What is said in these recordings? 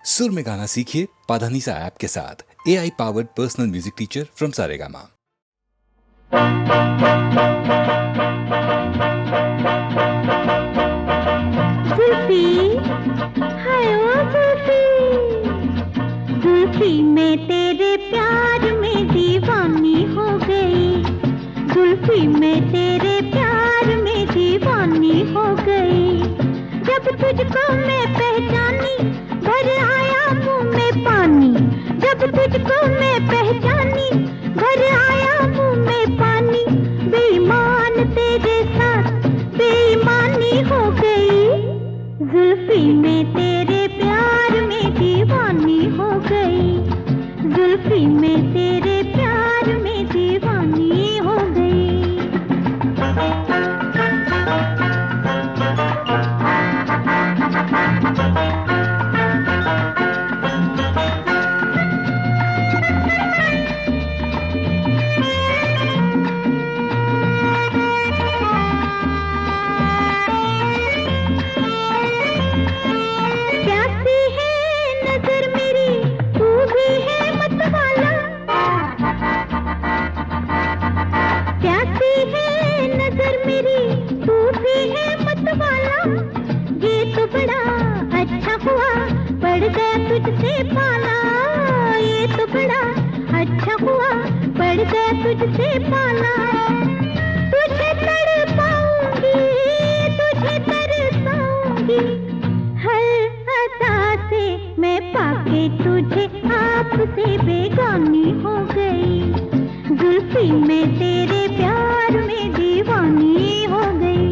सुर में गाना सीखिए पाधानीसा ऐप के साथ। AI powered personal music teacher from Saregama. जुल्फी, हाय ओ जुल्फी, जुल्फी मैं तेरे प्यार में दीवानी हो गई। जुल्फी मैं तेरे प्यार में दीवानी हो गई। जब तुझको मैं पहचानी भर आया मुंह में पानी। जब तुझको मैं पहचानी भर आया मुंह में पानी। बेईमान तेरे साथ बेईमानी हो गई। जुल्फी मैं तेरे प्यार में दीवानी हो गई। जुल्फी मैं तेरे प्यार में दीवानी हो गई। प्यासी है नजर मेरी, तू भी है मतवाला। प्यासी है नजर मेरी, तू भी है मतवाला। ये तो बड़ा अच्छा हुआ पड़ गया तुझसे पाला। ये तो बड़ा अच्छा हुआ पड़ गया तुझसे पाला। तुझे तड़पाऊंगी, तुझे तरसाऊंगी। हर अदा से मैं पाके तुझे आपसे बेगानी हो गई। जुल्फी मैं तेरे प्यार में दीवानी हो गई।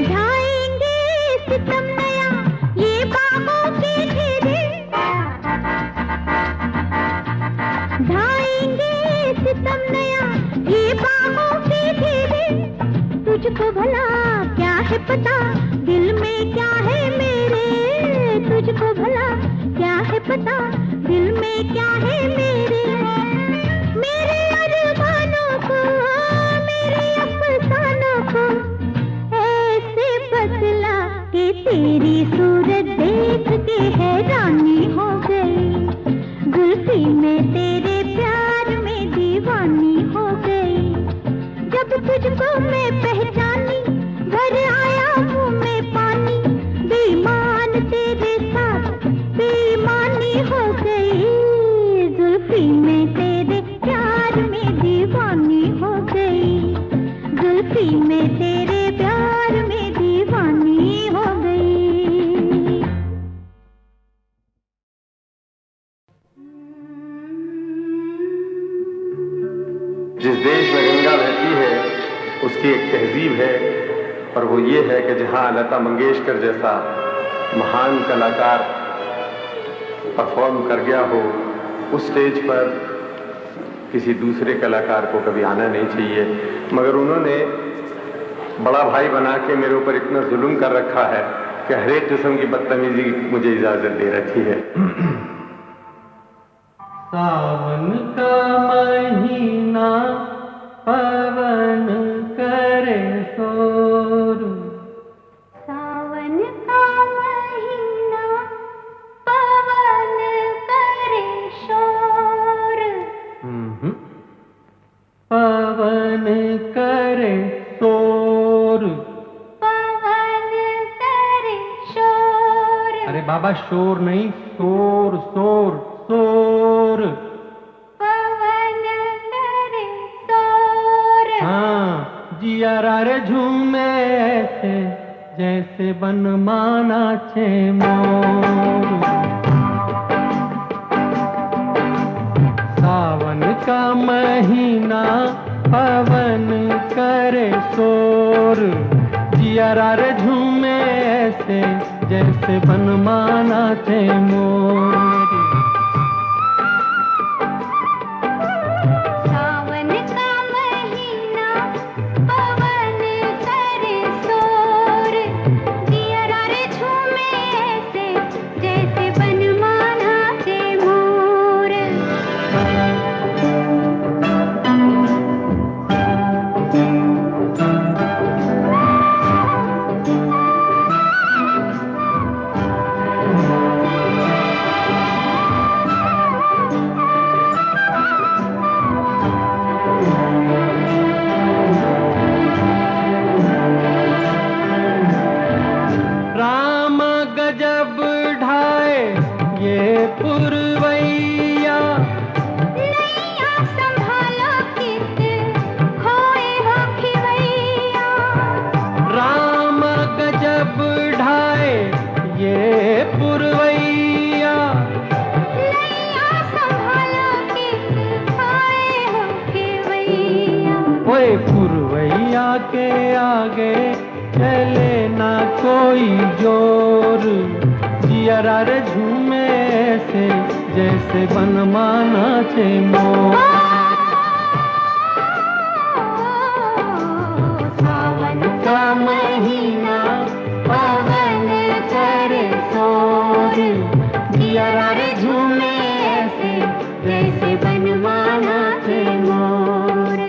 ढाएंगे सितम नया ये बाहों के घेरे। ढाएंगे सितम नया ये बाहों के घेरे। तुझको भला क्या है पता दिल में क्या है मेरे। तुझको भला क्या है पता दिल में क्या है मेरे। मेरे अरमानों को, मेरे अफसानों को ऐसे बदला कि तेरी सूरत देख के हैरानी हो गई। जुल्फी मैं तेरे प्यार में दीवानी हो गई। जब तुझको मैं पहचानी भर आया मुंह में पानी। बेईमान तेरे साथ बेईमानी हो गई। जुल्फी मैं तेरे प्यार में दीवानी हो गई। जुल्फी मैं तेरे प्यार में दीवानी हो गई। जिस देश में गंगा बहती है उसकी एक तहजीब है, और वो ये है कि जहाँ लता मंगेशकर जैसा महान कलाकार परफॉर्म कर गया हो, उस स्टेज पर किसी दूसरे कलाकार को कभी आना नहीं चाहिए। मगर उन्होंने बड़ा भाई बना के मेरे ऊपर इतना जुल्म कर रखा है कि हर एक किस्म की बदतमीजी मुझे इजाजत दे रखी है। सावन का महीना पवन करे शोर। सावन का महीना पवन करे शोर। पवन करे शोर। पवन करे शोर। अरे बाबा शोर नहीं, शोर शोर शोर। पवन करे शोर। हाँ, जियारा रे झूमे ऐसे जैसे बनमाना छे मोर। सावन का महीना पवन करे शोर। जियारा रे झूमे ऐसे जैसे बनमाना छे मोर। सावन का महीना पवन करे लागे चले ना कोई जोर, जियरा रे झूमे ऐसे जैसे बनमाना चे मोर। सावन का महीना पवन करे शोर, जियरा रे झूमे ऐसे जैसे बनमाना चे मोर।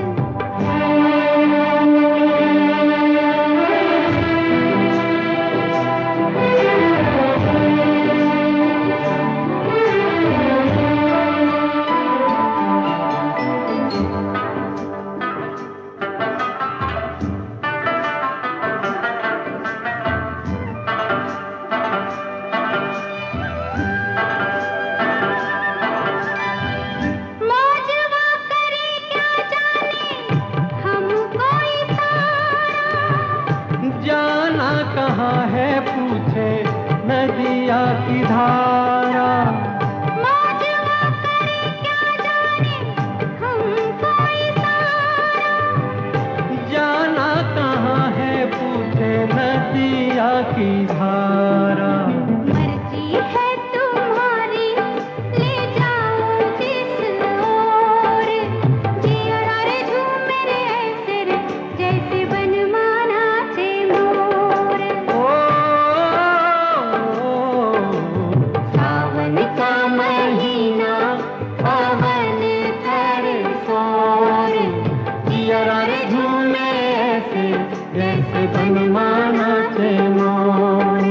जाना कहाँ है पूछे नदिया की धारा, मौजवा करे क्या जाने हमको इशारा। जाना कहाँ है पूछे नदिया की धारा। मर्जी है तुम्हारी ले जाओ जिस ओर, जियरा रे झूमे रे ऐसे रे जैसे बनमाना चे मोर। सावन का महीना पवन करे शोर, जियरा रे झूमे ऐसे जैसे बनमाना चे मोर।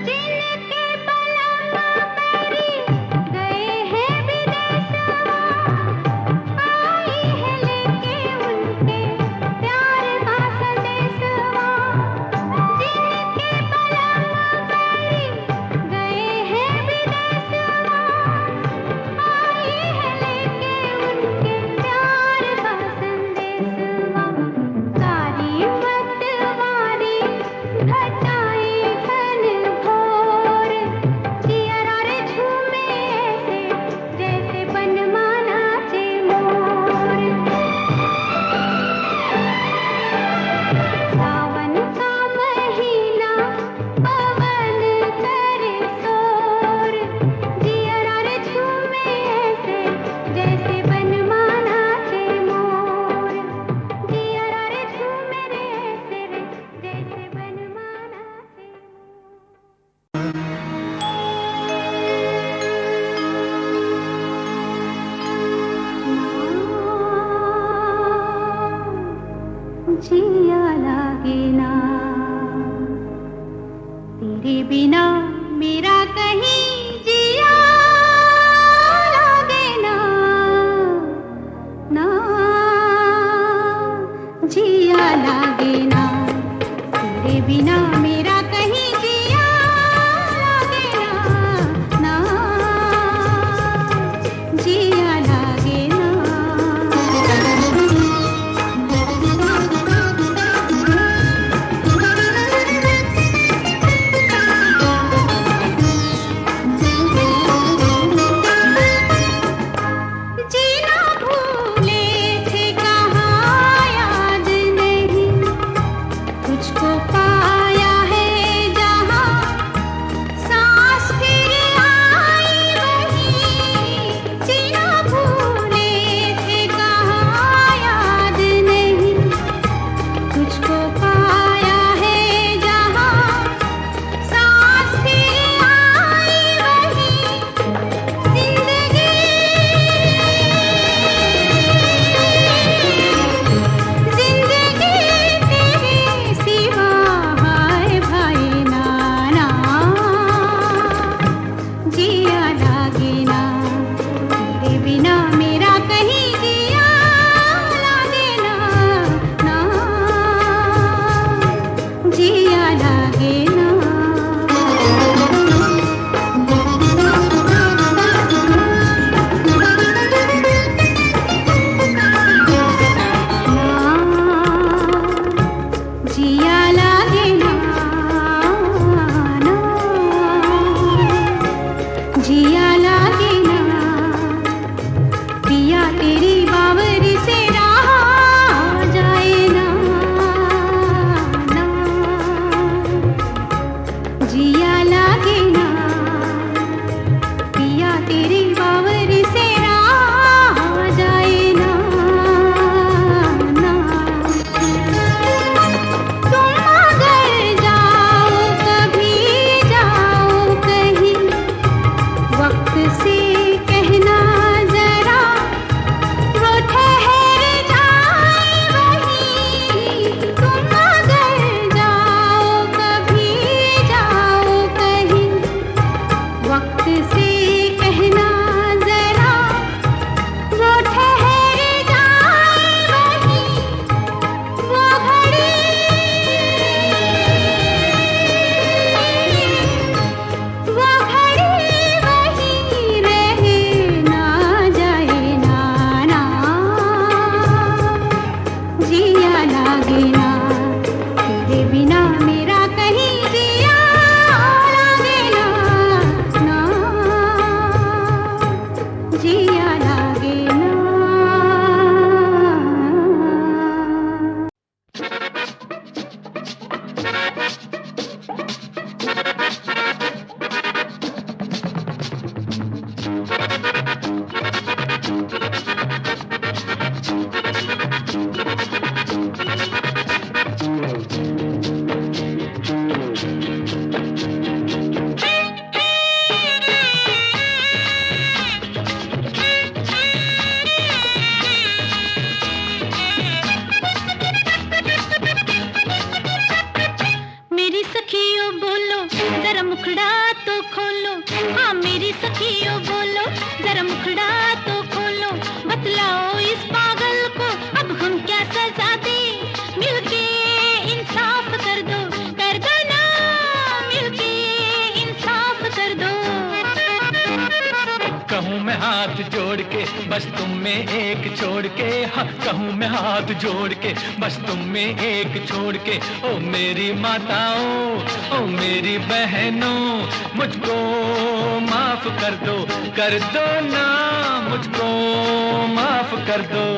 जिनके बलमा परी गए हैं विदेशवा, आई है लेके उनके प्यार का संदेशवा। जिनके बलमा परी गए हैं विदेशवा, आई है लेके उनके प्यार का संदेशवा। सारी मतवारी घटाई घन घोर, जियरा रे झूमे ऐसे जैसे बनमाना चे मोर। सावन का महीना पवन करे शोर, जियरा रे झूमे ऐसे जैसे बनमाना चे मोर। जियरा रे झूमे रे ऐसे रे जैसे बनमाना चे मोर। जिया लागे ना तेरे बिना मेरा कहीं, जिया लागे ना, ना जिया लागे ना तेरे बिना मेरा कहीं, जिया लागे ना, ना जिया लागे ना। जीना भूले थे कहाँ याद नहीं, तुझको पाया लागे ना, तेरे बिना मेरा कहीं जिया लागे ना, ना जिया लागे ना। मेरी सखियों बोलो जरा मुखड़ा तो खोलो, हाँ मेरी सखियों बोलो जरा मुखड़ा तो खोलो, बतलाओ इस पागल को अब हम क्या सजा दें, मिलके इंसाफ कर दो ना, मिलके इंसाफ कर दो। कहूँ मैं हाथ जोड़ के बस तुम में एक छोड़ के, हाँ कहूँ मैं हाथ जोड़ के बस तुम में एक छोड़ के, ओ मेरी माताओं ओ मेरी बहनों, मुझको माफ कर दो ना, मुझको माफ कर दो।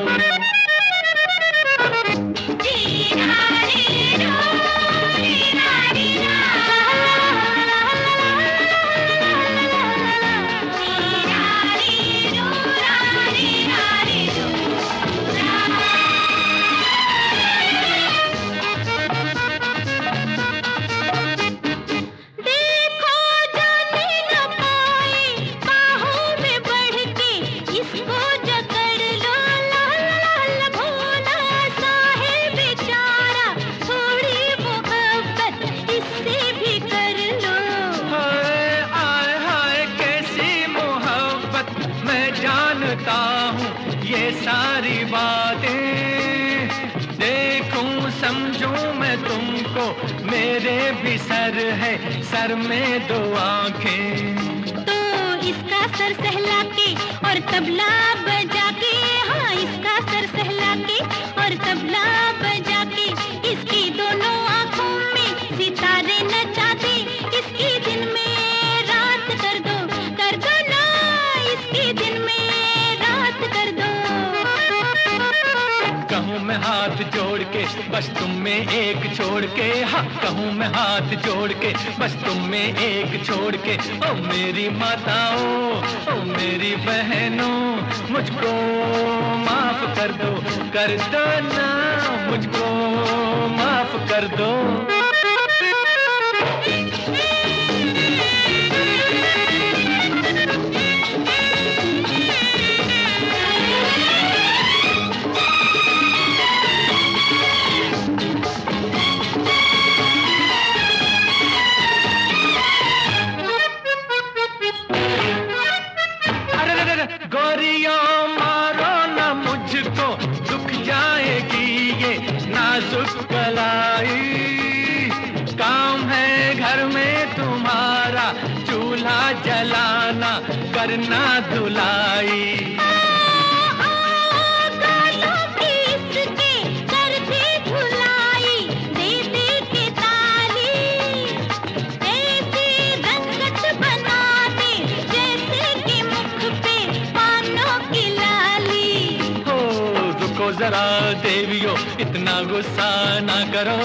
जानता हूँ ये सारी बातें, देखूं समझूं मैं तुमको, मेरे भी सर है, सर में दो आंखें। तो इसका सर सहला के और तबला बजा के, हाँ इसका सर सहला के और तबला बजा के, इसकी दोनों आंखों में सितारे नचा दे, इसकी दिन में रात कर दो ना, इसकी दिन में रात कर दो। कहूँ मैं हाथ जोड़ के बस तुम में एक छोड़ के, हाँ कहूँ मैं हाथ जोड़ के बस तुम में एक छोड़ के, ओ मेरी माताओं ओ मेरी बहनों, मुझको माफ कर दो ना, मुझको माफ कर दो। गोरियों मारो न मुझको, दुख जाएगी ये नाजुक कलाई, काम है घर में तुम्हारा चूल्हा जलाना करना धुलाई। रुको जरा देवियों इतना गुस्सा ना करो,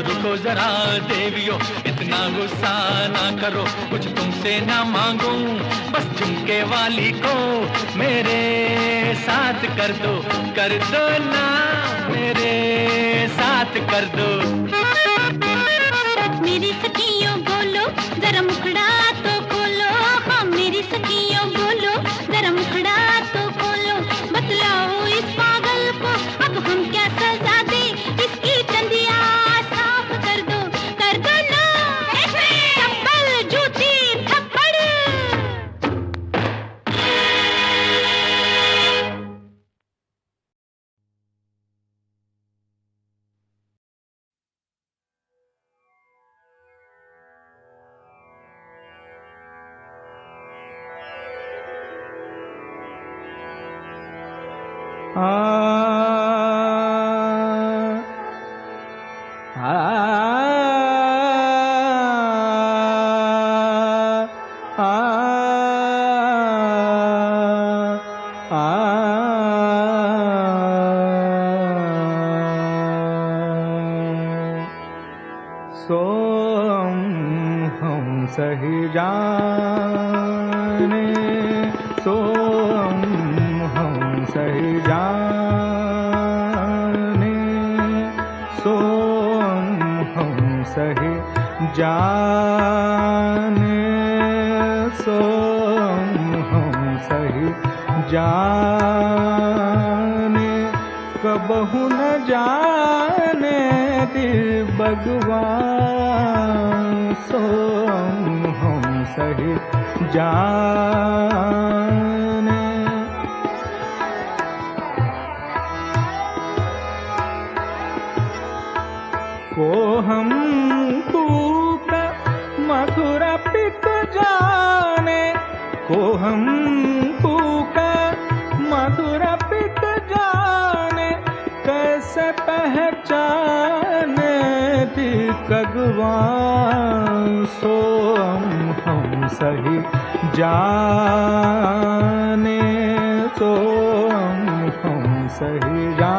रुको जरा देवियों इतना गुस्सा ना करो, कुछ तुमसे ना मांगूं बस झुमके वाली को मेरे साथ कर दो ना, मेरे साथ कर दो। मेरी सखियों बोलो जरा मुखड़ा तो खोलो, हाँ मेरी सखियों बोलो जरा मुखड़ा तो खोलो, बतलाओ इस पागल को अब हम क्या सजा दें, इसकी चंदिया सो हम सही जाने, सो हम सही जाने, सो हम सही जाने, सो हम सही जाने, कबहु न जाने दिल भगवान, सो हम सही जाने। को हम तूक मधुर पित जाने, को हम तूक मधुर पित जाने, कैसे पहचाने थी भगवान, सो हम सही जाने, सो हम सही जाने।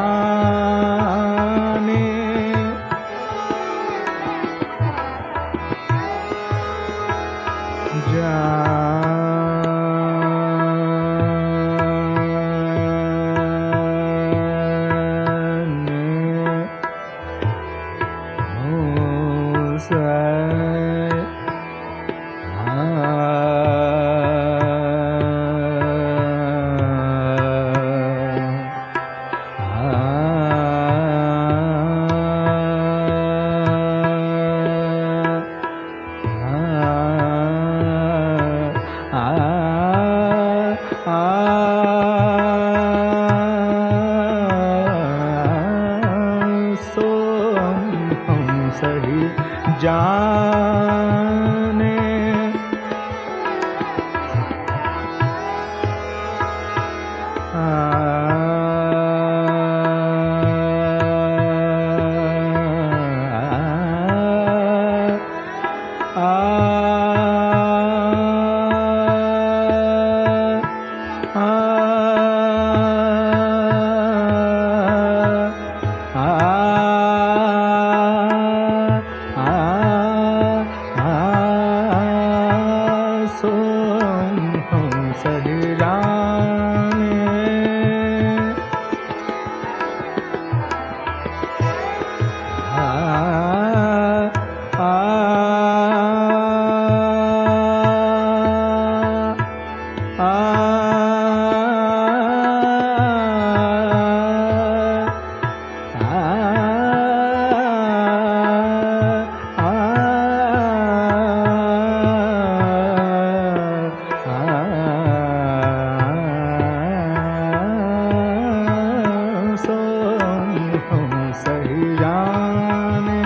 सो हम सही जाने। सो हम सही जाने। सो हम सही जाने।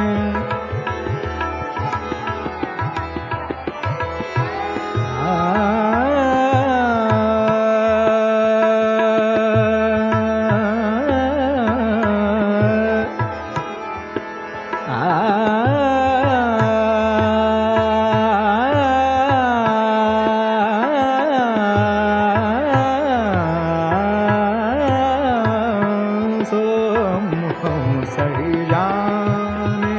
सो हम सही जाने।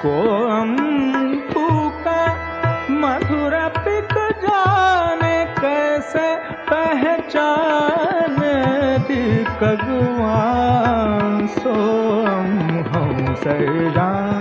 कोहम फूका मधुर पिक जाने, कैसे पहचान दी कगुआं सोम हम सैरान।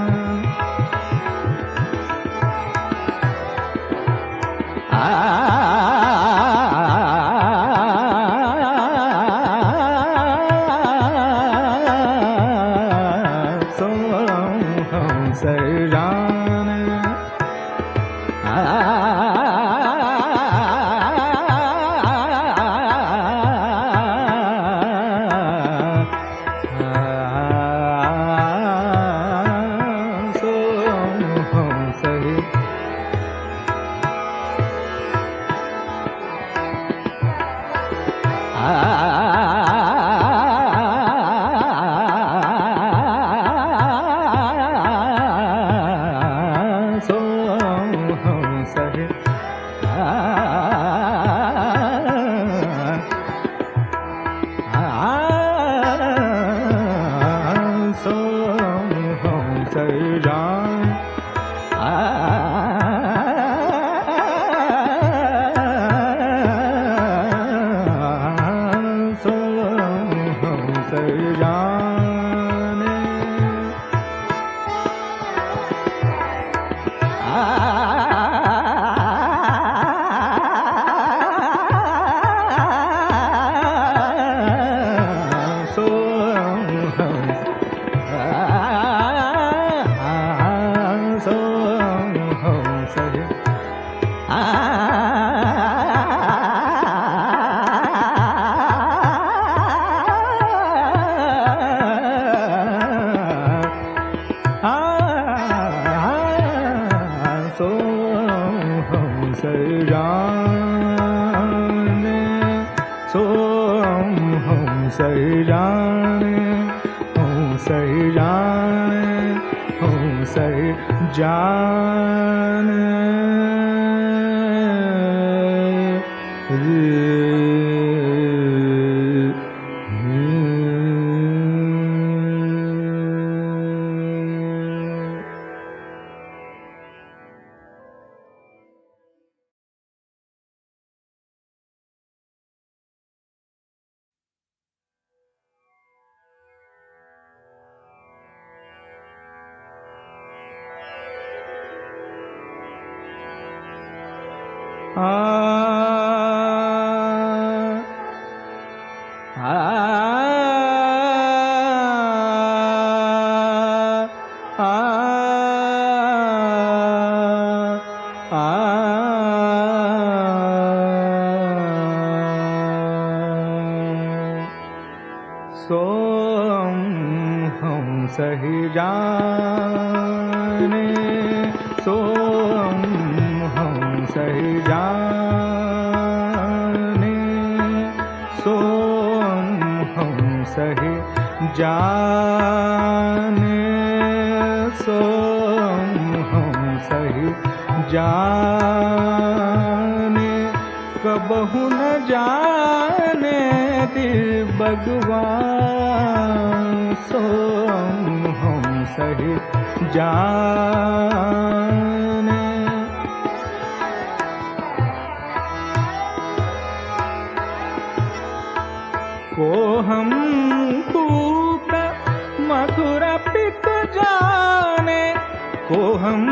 सोम हम सही जाने, सोम हम सही जाने, सोम हम सही जाने, सोम हम सही जाने, कबहु न जाने दिल भगवान, सोम हम सही जाने। को हम फूक मधुर पिक जाने, को हम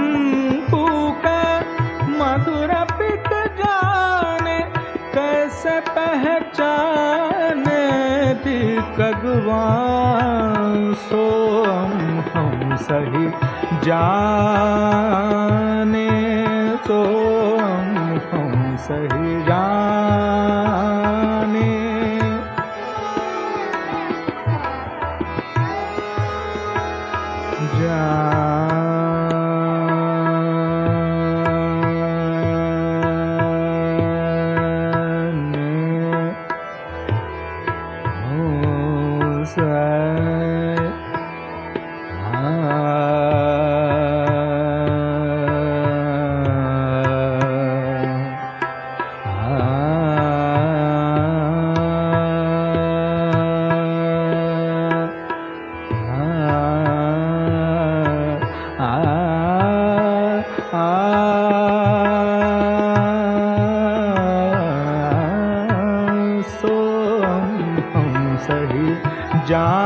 फूक मधुर पिक जाने, कैसे पहचाने दी कगवां, सोम हम सही जाने, सोम हम सही जाने। आ सही जाने।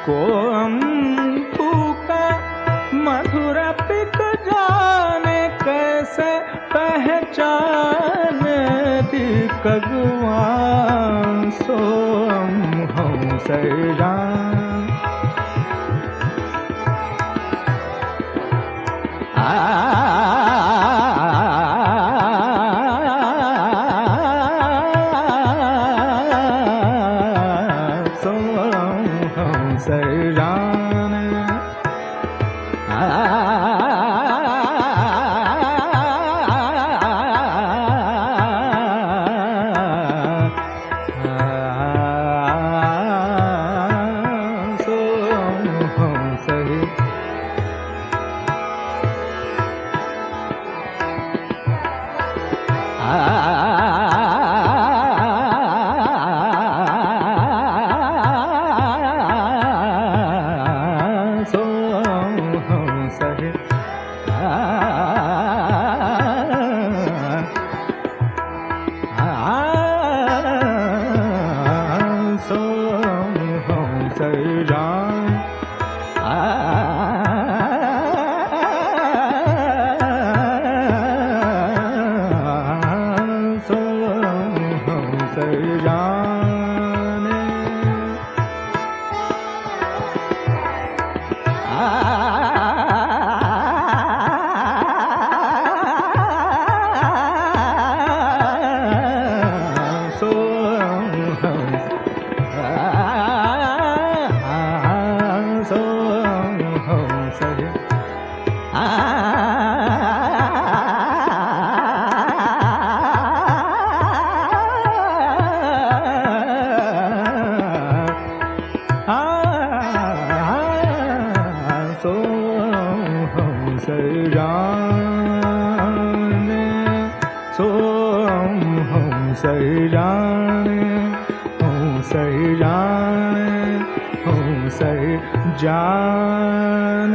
को फूका मधुर पिक जाने कैसे पहचान कगुआं सो हम सैरान सो हम सैरान जान